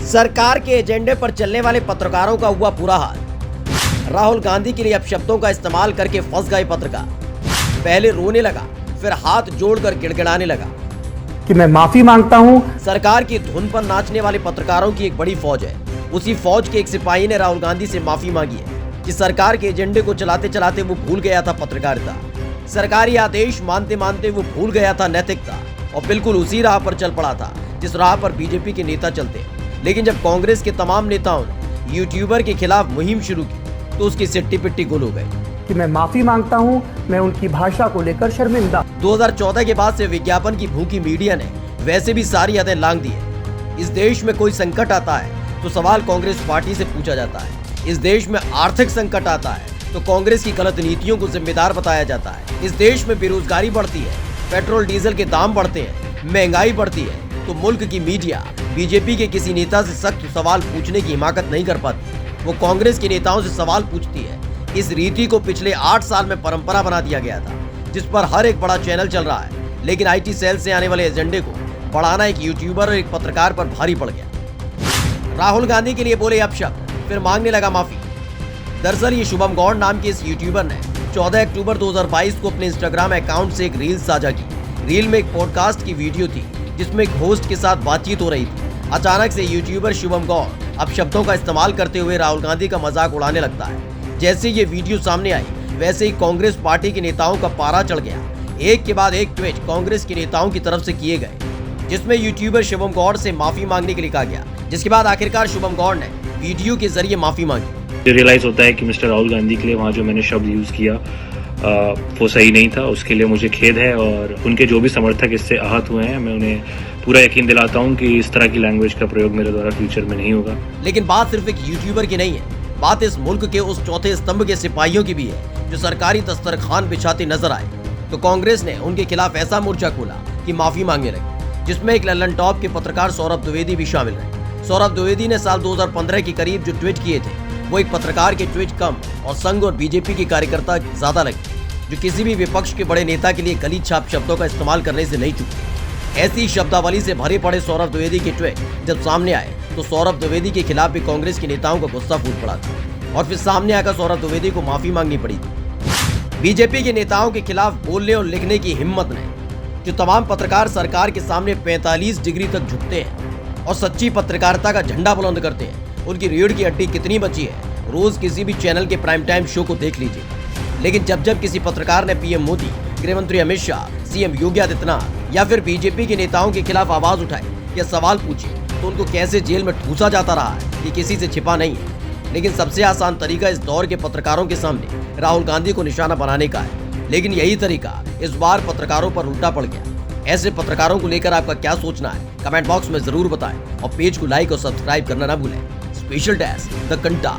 सरकार के एजेंडे पर चलने वाले पत्रकारों का हुआ बुरा हाल। राहुल गांधी के लिए अपशब्दों का इस्तेमाल करके फंस गए पत्रकार। पहले रोने लगा, फिर हाथ जोड़कर गिड़गिड़ाने लगा कि मैं माफी मांगता हूं। सरकार की धुन पर नाचने वाले पत्रकारों की एक बड़ी फौज है। उसी फौज के एक सिपाही ने राहुल गांधी से माफी मांगी है कि सरकार के एजेंडे को चलाते चलाते वो भूल गया था पत्रकारिता। सरकारी आदेश मानते मानते वो भूल गया था नैतिकता और बिल्कुल उसी राह पर चल पड़ा था जिस राह पर बीजेपी के नेता चलते हैं। लेकिन जब कांग्रेस के तमाम नेताओं ने यूट्यूबर के खिलाफ मुहिम शुरू की तो उसकी सिट्टी पिट्टी गुल हो गई कि मैं माफी मांगता हूं, मैं उनकी भाषा को लेकर शर्मिंदा। 2014 के बाद से विज्ञापन की भूखी मीडिया ने वैसे भी सारी हदें लांघ दी है। इस देश में कोई संकट आता है तो सवाल कांग्रेस पार्टी से पूछा जाता है। इस देश में आर्थिक संकट आता है तो कांग्रेस की गलत नीतियों को जिम्मेदार बताया जाता है। इस देश में बेरोजगारी बढ़ती है, पेट्रोल डीजल के दाम बढ़ते हैं, महंगाई बढ़ती है तो मुल्क की मीडिया बीजेपी के किसी नेता से सख्त सवाल पूछने की हिमाकत नहीं कर पाती। वो कांग्रेस के नेताओं से सवाल पूछती है। इस रीति को पिछले 8 साल में परंपरा बना दिया गया था, जिस पर हर एक बड़ा चैनल चल रहा है। लेकिन आईटी सेल से आने वाले एजेंडे को बढ़ाना एक यूट्यूबर और एक पत्रकार पर भारी पड़ गया। राहुल गांधी के लिए बोले अपशब्द, फिर मांगने लगा माफी। दरअसल ये शुभम गौड़ नाम के इस यूट्यूबर ने 14 अक्टूबर 2022 को अपने इंस्टाग्राम अकाउंट से एक रील साझा की। रील में एक पॉडकास्ट की वीडियो थी जिसमें एक होस्ट के साथ बातचीत हो रही थी। अचानक से यूट्यूबर शुभम गौड़ अपशब्दों का इस्तेमाल करते हुए राहुल गांधी का मजाक उड़ाने लगता है। जैसे ये वीडियो सामने आई वैसे ही कांग्रेस पार्टी के नेताओं का पारा चढ़ गया। एक के बाद एक ट्वीट कांग्रेस के नेताओं की तरफ से किए गए, जिसमें यूट्यूबर शुभम गौड़ से माफी मांगने के लिए कहा गया, जिसके बाद आखिरकार शुभम गौड़ ने वीडियो के जरिए माफी मांगी। रियलाइज होता है कि मिस्टर राहुल गांधी के लिए वहाँ जो मैंने शब्द यूज किया वो सही नहीं था। उसके लिए मुझे खेद है और उनके जो भी समर्थक इससे आहत हुए हैं मैं उन्हें पूरा यकीन दिलाता हूँ कि इस तरह की लैंग्वेज का प्रयोग मेरे द्वारा फ्यूचर में नहीं होगा। लेकिन बात सिर्फ एक यूट्यूबर की नहीं है, बात इस मुल्क के उस चौथे स्तंभ के सिपाहियों की भी है जो सरकारी दस्तरखान बिछाते नजर आए। तो कांग्रेस ने उनके खिलाफ ऐसा मोर्चा खोला कि माफी मांगने लगी, जिसमें एक लल्लन टॉप के पत्रकार सौरभ द्विवेदी भी शामिल रहे। सौरभ द्विवेदी ने साल 2015 के करीब जो ट्वीट किए थे वो एक पत्रकार के ट्वीट कम और संघ और बीजेपी के कार्यकर्ता ज्यादा लगे, जो किसी भी विपक्ष के बड़े नेता के लिए गली छाप शब्दों का इस्तेमाल करने से नहीं चूके। ऐसी शब्दावली से भरे पड़े सौरभ द्विवेदी के ट्वीट जब सामने आए तो सौरभ द्विवेदी के खिलाफ भी कांग्रेस के नेताओं का गुस्सा फूट पड़ा था और फिर सामने आकर सौरभ द्विवेदी को माफी मांगनी पड़ी थी। बीजेपी के नेताओं के खिलाफ बोलने और लिखने की हिम्मत नहीं। जो तमाम पत्रकार सरकार के सामने 45 डिग्री तक झुकते हैं और सच्ची पत्रकारिता का झंडा बुलंद करते हैं, उनकी रीढ़ की हड्डी कितनी बची है रोज किसी भी चैनल के प्राइम टाइम शो को देख लीजिए। लेकिन जब किसी पत्रकार ने पीएम मोदी, गृह मंत्री अमित शाह, सीएम योगी आदित्यनाथ या फिर बीजेपी के नेताओं के खिलाफ आवाज उठाई या सवाल पूछे तो उनको कैसे जेल में ठूसा जाता रहा है ये किसी से छिपा नहीं है। लेकिन सबसे आसान तरीका इस दौर के पत्रकारों के सामने राहुल गांधी को निशाना बनाने का है। लेकिन यही तरीका इस बार पत्रकारों पर उल्टा पड़ गया। ऐसे पत्रकारों को लेकर आपका क्या सोचना है कमेंट बॉक्स में जरूर बताएं और पेज को लाइक और सब्सक्राइब करना ना भूलें। Special desk the कंटा।